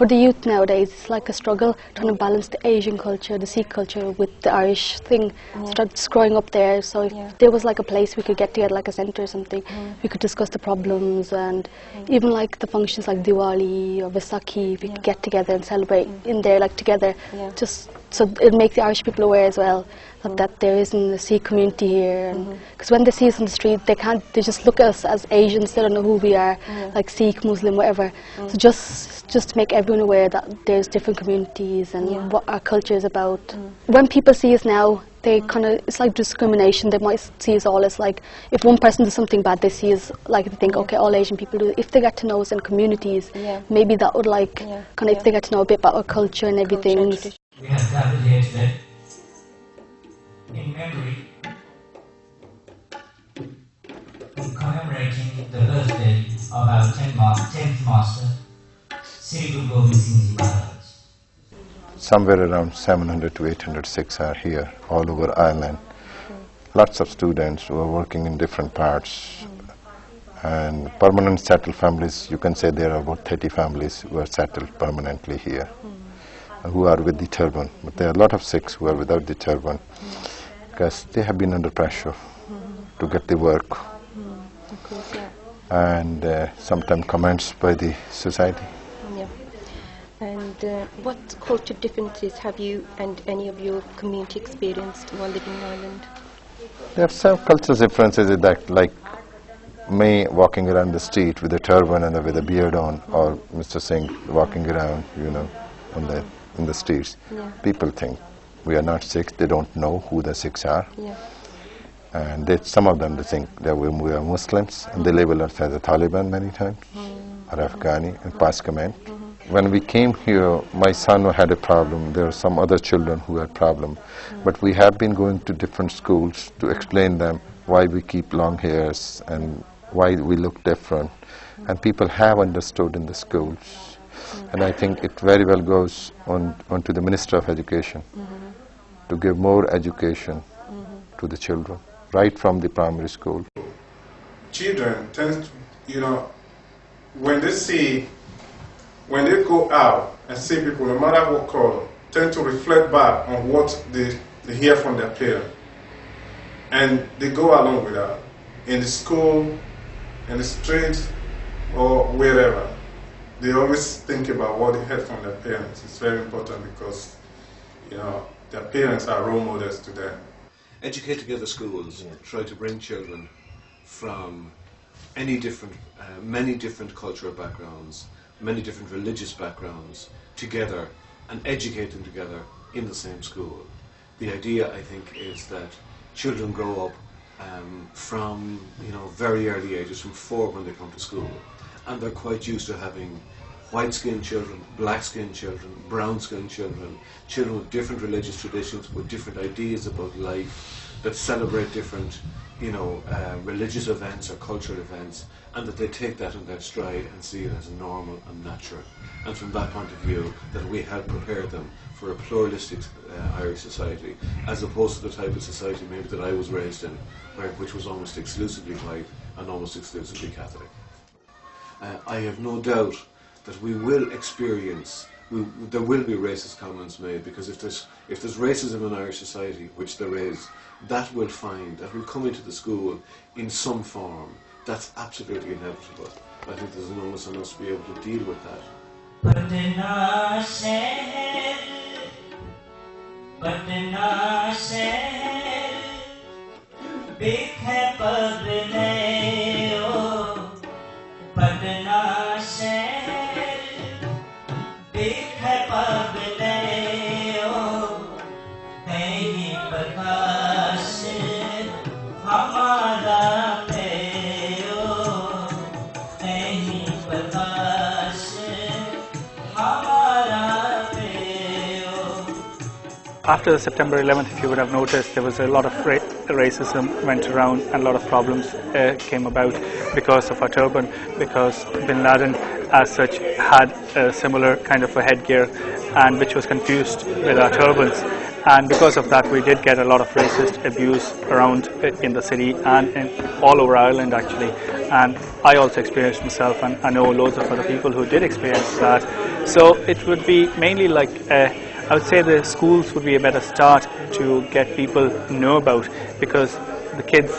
for the youth nowadays, it's like a struggle trying to balance the Asian culture, the Sikh culture with the Irish thing. Just growing up there, so if there was like a place we could get together, like a centre or something, we could discuss the problems, and even like the functions like Diwali or Vaisakhi, we could get together and celebrate in there like together, just so it'll make the Irish people aware as well that there isn't a Sikh community here, because when they see us on the street, they just look at us as Asians, they don't know who we are, like Sikh, Muslim, whatever. So just to make everyone aware that there's different communities and what our culture is about. When people see us now, they it's like discrimination. They might see us all as like, if one person does something bad, they see us like, they think, okay, all Asian people do it. If they get to know us in communities, maybe that would like, if they get to know a bit about our culture and everything. We have gathered here today in memory in commemorating the birthday of our 10th Master, Sri Guru Gobind Singh Ji Maharaj. Somewhere around 700 to 800 Sikhs are here all over Ireland. Lots of students who are working in different parts, and permanent settled families. You can say there are about 30 families who are settled permanently here, who are with the turban. But there are a lot of Sikhs who are without the turban, because they have been under pressure to get the work, and sometimes comments by the society. And what culture differences have you and any of your community experienced while living in Ireland? There are some cultural differences in that, like me walking around the street with a turban and with a beard on, or Mr. Singh walking around, you know, in the streets. People think we are not Sikhs. They don't know who the Sikhs are, and some of them they think that we are Muslims, and they label us as a Taliban many times, or Afghani, and pass comment. When we came here, my son had a problem. There are some other children who had problem, but we have been going to different schools to explain them why we keep long hairs and why we look different, and people have understood in the schools. And I think it very well goes on to the Minister of Education to give more education to the children, right from the primary school. Children tend to, when they go out and see people, no matter what color, tend to reflect back on what they hear from their parents. And they go along with that. In the school, in the street, or wherever. They always think about what they heard from their parents. It's very important because, their parents are role models to them. Educate Together schools try to bring children from many different cultural backgrounds, many different religious backgrounds together and educate them together in the same school. The idea, I think, is that children grow up from very early ages, from 4 when they come to school, and they're quite used to having white-skinned children, black-skinned children, brown-skinned children, children with different religious traditions, with different ideas about life, that celebrate different religious events or cultural events, and that they take that in their stride and see it as normal and natural. And from that point of view, that we help prepare them for a pluralistic Irish society, as opposed to the type of society maybe that I was raised in, which was almost exclusively white and almost exclusively Catholic. I have no doubt that we will experience, there will be racist comments made, because if there's racism in Irish society, which there is, that will come into the school in some form. That's absolutely inevitable. I think there's an onus on us to be able to deal with that. After September 11th, if you would have noticed, there was a lot of racism went around, and a lot of problems came about because of our turban, because Bin Laden as such had a similar kind of a headgear, and which was confused with our turbans, and because of that we did get a lot of racist abuse around in the city and all over Ireland actually. And I also experienced myself, and I know loads of other people who did experience that. So it would be mainly like, I would say the schools would be a better start to get people to know about, because the kids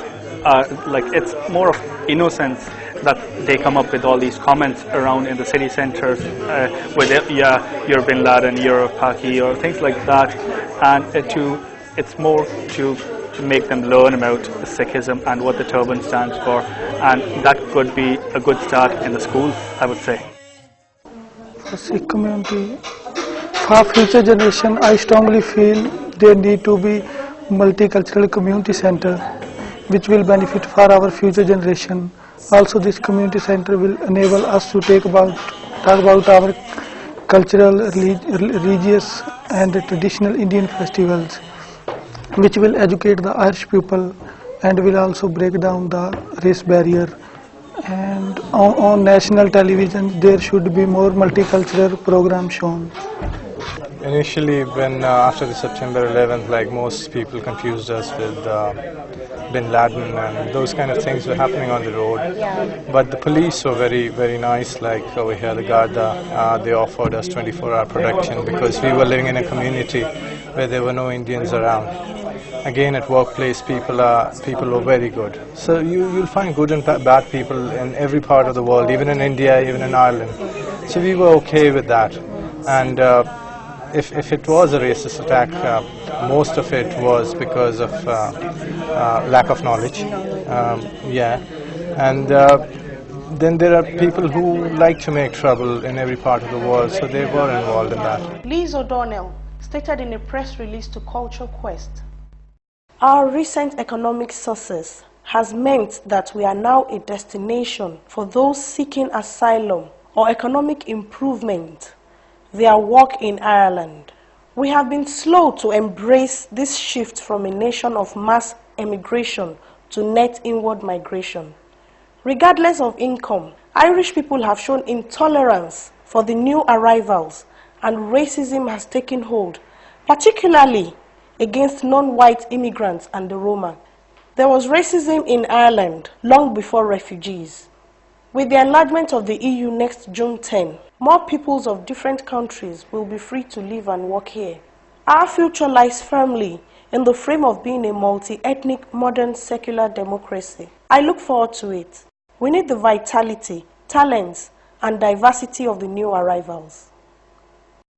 are like, it's more of innocence that they come up with all these comments around in the city centres with yeah, you're Bin Laden, you're a Paki, or things like that, and it's more to make them learn about Sikhism and what the turban stands for, and that could be a good start in the schools, I would say. For Sikh community, for future generation, I strongly feel there need to be multicultural community center which will benefit for our future generation. Also, this community center will enable us to talk about our cultural, religious and traditional Indian festivals, which will educate the Irish people and will also break down the race barrier. And on national television, there should be more multicultural programs shown. Initially, when after the September 11th, like most people confused us with Bin Laden and those kind of things were happening on the road. But the police were very, very nice. Like over here, the Garda, they offered us 24-hour protection because we were living in a community where there were no Indians around. Again, at workplace, people were very good. So you'll find good and bad people in every part of the world, even in India, even in Ireland. So we were okay with that. And if it was a racist attack, most of it was because of lack of knowledge. And then there are people who like to make trouble in every part of the world, so they were involved in that. Liz O'Donnell stated in a press release to Culture Quest, "Our recent economic success has meant that we are now a destination for those seeking asylum or economic improvement their work in Ireland. We have been slow to embrace this shift from a nation of mass emigration to net inward migration. Regardless of income, Irish people have shown intolerance for the new arrivals, and racism has taken hold, particularly against non-white immigrants and the Roma. There was racism in Ireland long before refugees. With the enlargement of the EU next June 10, more peoples of different countries will be free to live and work here. Our future lies firmly in the frame of being a multi-ethnic, modern, secular democracy. I look forward to it. We need the vitality, talents, and diversity of the new arrivals."